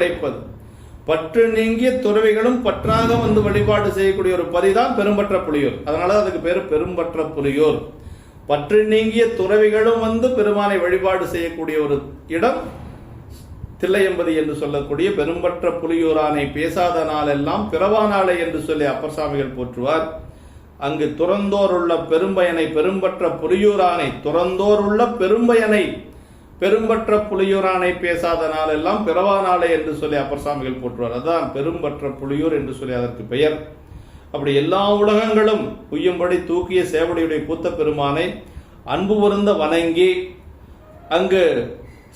கிடைப்பது. பற்று நீங்கிய துறவிகளும் பற்றாக வந்து வழிபாடு செய்யக்கூடிய ஒரு பதிதான் பெரும்பற்ற புலியூர். அதனால அதுக்கு பேரு பெரும்பற்ற புலியூர். பற்று நீங்கிய துறவிகளும் வந்து பெருமானை வழிபாடு செய்யக்கூடிய ஒரு இடம் தில்லையம்பதி என்று சொல்லக்கூடிய பெரும்பற்ற புலியூரானை பேசாத நாளெல்லாம் பிறவா நாளை என்று சொல்லி அப்பர் சாமிகள் போற்றுவார். அங்கு துறந்தோர் உள்ள பெரும்பயனை பெரும்பற்ற புலியூரானை துறந்தோர் உள்ள பெரும்பயனை பெரும்பற்ற புலியூரானை பேசாத நாளெல்லாம் பிறவா நாளை என்று சொல்லி அப்பர் சாமிகள் போற்றுவார். அதுதான் பெரும்பற்ற புலியூர் என்று சொல்லி அதற்கு பெயர். அப்படி எல்லா உலகங்களும் உய்யும்படி தூக்கிய சேவடியுடைய கூத்த பெருமானை அன்பு பொருந்த வணங்கி அங்கு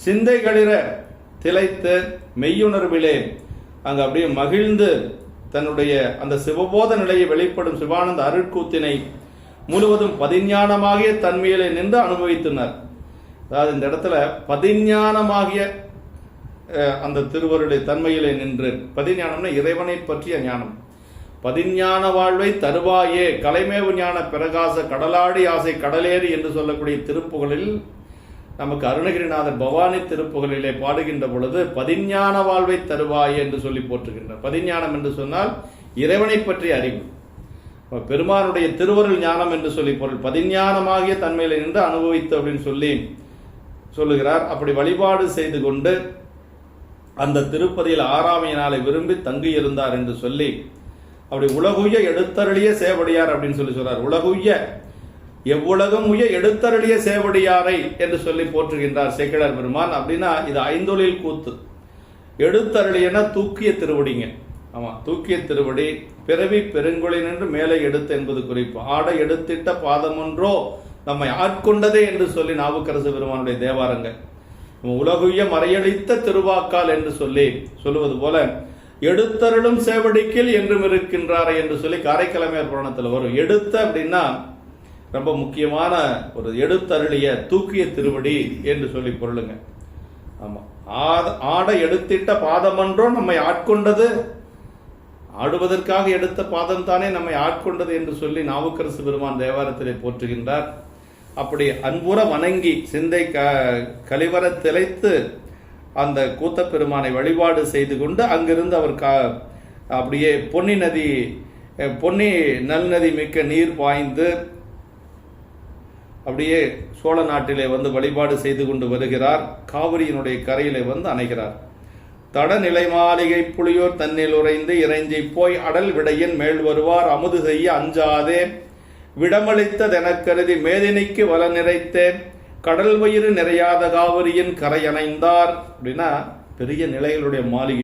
சிந்தை களிர திளைத்து மெய்யுணர்விலே அங்கு அப்படியே மகிழ்ந்து தன்னுடைய அந்த சிவபோத நிலையை வெளிப்படும் சிவானந்த அருட்கூத்தினை முழுவதும் பதிஞானமாகிய தன்மையிலே நின்று அனுபவித்தனர். அதாவது இந்த இடத்துல பதிஞானமாகிய அந்த திருவருடைய தன்மையிலே நின்று, பதிஞானம்னா இறைவனை பற்றிய ஞானம். பதிஞான வாழ்வை தருவாயே கலைமேவு ஞான பிரகாச கடலாடி ஆசை கடலேறி என்று சொல்லக்கூடிய திருப்புகளில் நமக்கு அருணகிரிநாதர் பவானி திருப்புகளிலே பாடுகின்ற பொழுது பதிஞான வாழ்வை தருவாயே என்று சொல்லி போற்றுகின்றார். பதிஞானம் என்று சொன்னால் இறைவனை பற்றிய அறிவு, பெருமானுடைய திருவருள் ஞானம் என்று சொல்லி பொருள். பதிஞானமாகிய தன்மையில நின்று அனுபவித்து அப்படின்னு சொல்லி சொல்லுகிறார். அப்படி வழிபாடு செய்து கொண்டு அந்த திருப்பதியில் 6ஆம் நாளை விரும்பி தங்கி இருந்தார் என்று சொல்லி அப்படி உலகுய எடுத்தருளிய சேவடியார் அப்படின்னு சொல்லி சொல்றார். உலகுய எவ்வுலகம் உய எடுத்தருளிய சேவடியாரை என்று சொல்லி போற்றுகின்றார் சேக்கிழார் பெருமான். அப்படின்னா இது ஐந்தொழில் கூத்து. எடுத்தருளியன தூக்கிய திருவடிங்க. ஆமா, தூக்கிய திருவடி பிறவி பெருங்கொழின் என்று மேலே எடுத்து என்பது குறிப்பு. ஆடை எடுத்திட்ட பாதமொன்றோ நம்மை ஆட்கொண்டதே என்று சொல்லி நாவுக்கரசு பெருமானுடைய தேவாரங்க. உலகுய மறையளித்த திருவாக்கால் என்று சொல்லி சொல்லுவது போல எடுத்தருளும் சேவடிக்கில் என்றும் இருக்கின்றாரே என்று சொல்லி காரைக்கிழமையார் புராணத்தில் வரும். எடுத்த அப்படின்னா ரொம்ப முக்கியமான ஒரு எடுத்தருளிய தூக்கிய திருவடி என்று சொல்லி பொருளுங்க. ஆமா, ஆடை எடுத்திட்ட பாதமன்றோ நம்மை ஆட்கொண்டது, ஆடுவதற்காக எடுத்த பாதம் தானே நம்மை ஆட்கொண்டது என்று சொல்லி நாவுக்கரசு பெருமான் தேவாரத்திலே போற்றுகின்றார். அப்படி அன்புற வணங்கி சிந்தை கலிவர திளைத்து அந்த கூத்த பெருமானை வழிபாடு செய்து கொண்டு அங்கிருந்து அவர் அப்படியே பொன்னி நல்நதி மிக்க நீர் பாய்ந்து அப்படியே சோழ நாட்டிலே வந்து வழிபாடு செய்து கொண்டு வருகிறார். காவிரியினுடைய கரையிலே வந்து அணைகிறார். தட நிலை மாளிகை புலியோர் தன்னில் உறைந்து இறைஞ்சி போய் அடல் விடையின் மேல் வருவார் அமுது செய்ய அஞ்சாதே விடமளித்ததெனக் கருதி மேதினிக்கு வல நிறைத்தேன் கடல் வயிறு நிறையாத காவிரியின் கரை அணைந்தார். அப்படின்னா பெரிய நிலைகளுடைய மாளிகை.